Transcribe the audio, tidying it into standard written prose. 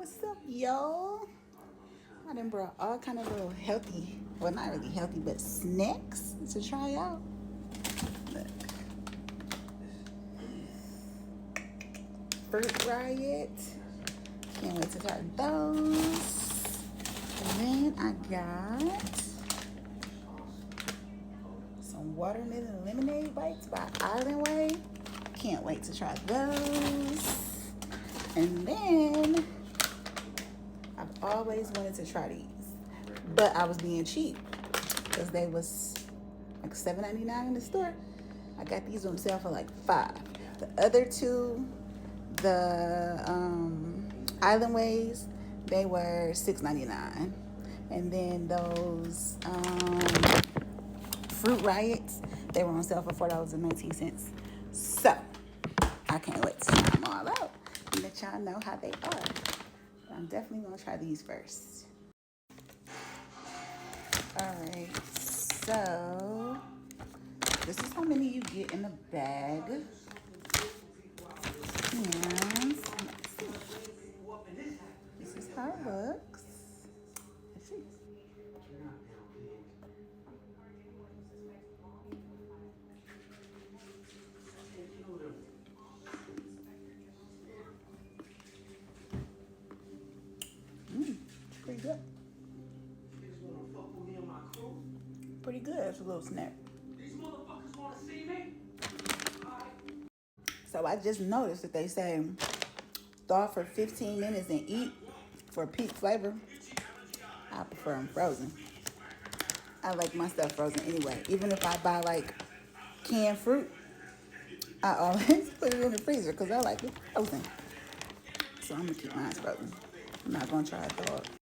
What's up, y'all? I done brought all kind of little healthy, well, not really healthy, but snacks to try out. Look. Fruit Riot. Can't wait to try those. And then I got some watermelon lemonade bites by Island Way. Can't wait to try those. And then I've always wanted to try these, but I was being cheap because they was like $7.99 in the store. I got these on sale for like $5. The other two, the Island Ways, they were $6.99, and then those Fruit Riots, they were on sale for $4.19. So I can't wait to try them all out and let y'all know how they are. I'm definitely gonna try these first. All right, so this is how many you get in the bag. And let's see. This is how it looks. Let's see. Pretty good. Pretty good. It's a little snack. So I just noticed that they say thaw for 15 minutes and eat for peak flavor. I prefer them frozen. I like my stuff frozen anyway. Even if I buy like canned fruit, I always put it in the freezer because I like it frozen. So I'm gonna keep mine frozen. I'm not gonna try to thaw it.